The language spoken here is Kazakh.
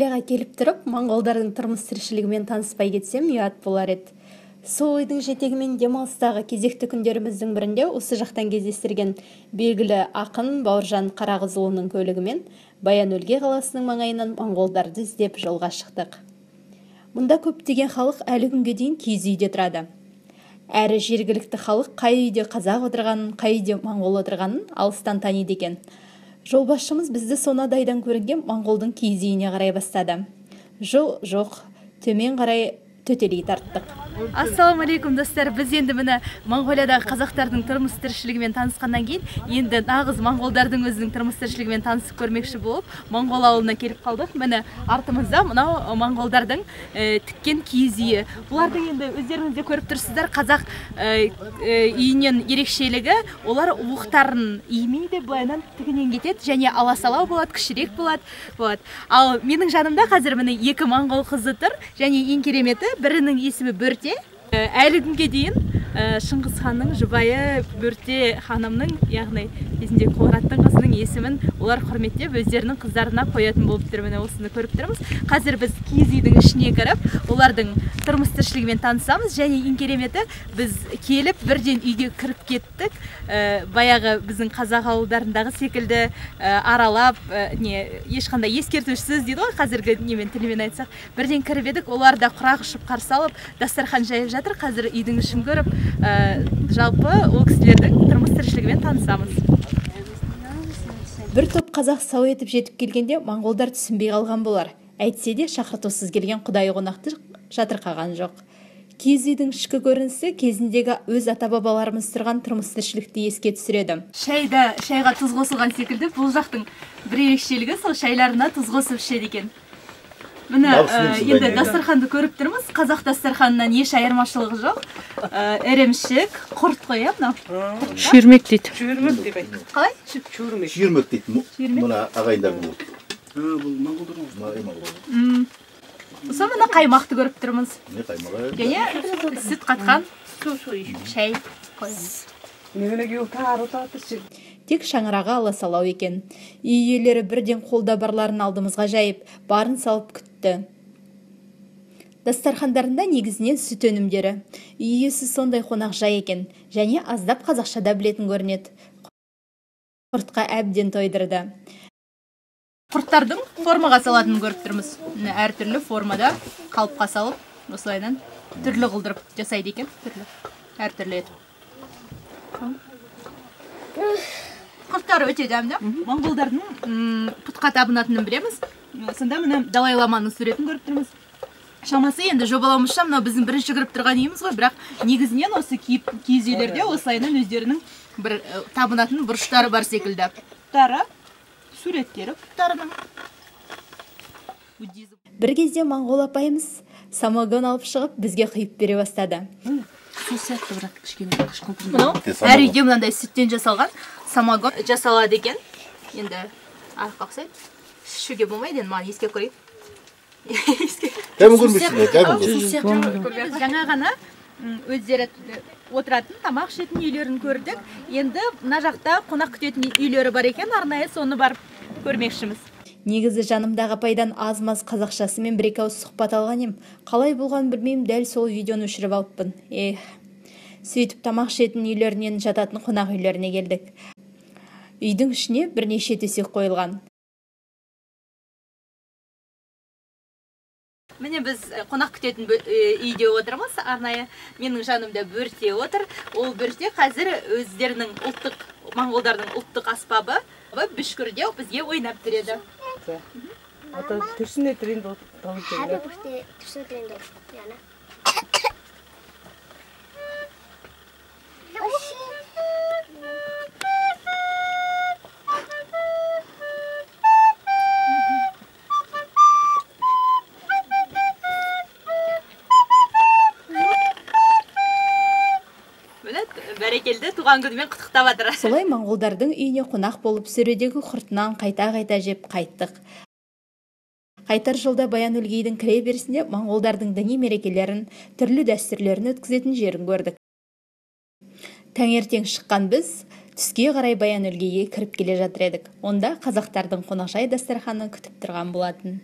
Анталияға келіп тұрып, моңғолдардың тұрмыс тіршілігімен таныспай кетсем, ұят болар еді. Сол ойдың жетегімен демалыстағы кезекті күндеріміздің бірінде осы жақтан кездестірген белгілі ақын Бауыржан Қарағызұлының көлігімен Баян-Өлгей қаласының маңайынан моңғолдарды іздеп жолға шықтық. Мұнда көптеген халық әлі күнге дейін киіз үйде тұрады. Әрі жергілікті халық қай үйде қазақ отырғанын, қай үйде моңғол отырғанын алыстан таниды екен. Жолбасшымыз бізді сонадайдан көрінген моңғолдың киіз үйіне қарай бастады. Жоқ, төмен қарай төтелей тарттық. Ассалаумағалейкум достар, біз енді міне Моңғолиядағы қазақтардың тұрмыс тіршілігімен танысқаннан кейін, енді нағыз моңғолдардың өзінің тұрмыс тіршілігімен танысып көрмекші болып, моңғол ауылына келіп қалдық. Міне артымызда мынау моңғолдардың тіккен киіз үйі. Бұлардың енді өздеріңіз де көріп тұрсыздар, қазақ үйінен ерекшелігі, олар уықтарын иімейді, былайынан тігінен кетеді, және аласалау болады, кішірек болады. Ал менің жанымда қазір міне екі моңғол қызы тұр, және ең кереметі бірінің есімі Бөрте. Әлі күнге дейін Шыңғыс ханның жұбайы Бөрте ханымның, яғни кезінде Қоңыраттың қызының есімін олар құрметтеп өздерінің қыздарына қоятын болып тұр. Міне осыны көріп тұрмыз. Қазір біз киіз үйдің ішіне кіріп, олардың тұрмыс тіршілігімен танысамыз, және ең кереметі біз келіп бірден үйге кіріп кеттік. Баяғы біздің қазақ ауылдарындағы секілді аралап, ешқандай ескертусіз дейді ғой, қазіргі тілмен айтсақ, бірден кіріп едік, олар да құрақ ұшып қарсы алып, дастархан жайып жатыр. Қазір үйдің ішін көріп, жалпы ол кісілердің тұрмыс тіршілігімен танысамыз. Бір топ қазақ сау етіп жетіп келгенде моңғолдар түсінбей қалған болар. Әйтсе де шақыртусыз келген құдай қонақты жатырқаған жоқ. Киіз үйдің ішкі көрінісі кезіндегі өз ата-бабаларымыз тұрған тұрмыс тіршілікті еске түсіреді. Шайға тұз қосылған секілді, бұл жақтың бір ерекшелігі сол шайларына тұз қосып ішеді екен. Міне енді дастарханды көріп тұрмыз. Қазақ дастарханынан еш айырмашылығы жоқ. Ірімшік, құрт қой, мынау. Шүйірмек дейді. Шүйірмек деп айтты. Қалай? Шүйірмек дейді. Мына ағайындардың бұл. Бұл моңғолдар. Сол мына қаймақты көріп тұрмыз. Не қаймағы? Және сүт қатқан шай қоямыз. Тек шаңырағы аласалау екен. Үй иелері бірден қолда барларын алдымызға жайып, барын салып күтті. Дастархандарында негізінен сүт өнімдері. Үй иесі сондай қонақ жай екен, және аздап қазақшада білетін көрінеді. Құртқа әбден тойдырды. Құрттардың формаға салатынын көріп тұрмыз. Әртүрлі формада қалыпқа салып, осылайдан түрлі қылдырып жасайды екен. Әртүрлі етіп. Құрттары өте дәмді. Моңғолдардың пұтқа табынатынын білеміз. Сонда міне Далай ламаның суретін көріп тұрмыз. Шамасы енді жобалаумызша мынау біздің бірінші кіріп тұрған үйіміз ғой, бірақ негізінен осы киіз үйлерде осылайынан өздерінің бір табынатын бұрыштары бар секілді. Пұттары, суреттері пұттарының. Бір кезде моңғол апайымыз самогон алып шығып, бізге құйып бере бастады. Сол сияқты бірақ кішкене қышқылтым. Мынау әр үйде мынандай сүттен жасалған самогон жасалады екен. Енді арқа ұқсайды. Ішуге болмайды, енді маған ескеріп көрейін. Кәмін көрмейсің, Жаңа ғана өздері отыратын, тамақ ішетін үйлерін көрдік. Енді мына жақта қонақ күтетін үйлері бар екен, арнайы соны барып көрмекшіміз. Негізі жанымдағы апайдан аз-маз қазақшасы мен бір-екі ауыз сұхбат алған ем. Қалай болған білмеймін, дәл сол видеоны өшіріп алыппын. Сөйтіп тамақ ішетін үйлерінен жататын қонақ үйлеріне келдік. Үйдің ішіне бірнеше төсек қойылған. Міне біз қонақ күтетін үйде отырмыз. Арнайы менің жанымда Бөрте отыр. Ол Бөрте қазір өздерінің моңғолдардың ұлттық аспабы бүшкірде бізге ойнап береді. Ата түсіне тренді бәрекелді туған күнімен құттықтап жатыр. Солай моңғолдардың үйіне қонақ болып сөредегі құртынан қайта жеп қайттық. Қайтар жолда Баян-Өлгейдің кіре берісінде моңғолдардың діни мерекелерін, түрлі дәстүрлерін өткізетін жерін көрдік. Таңертең шыққан біз түске қарай Баян-Өлгейге кіріп келе жатыр едік. Онда қазақтардың қонақжай дастарханы күтіп тұрған болатын.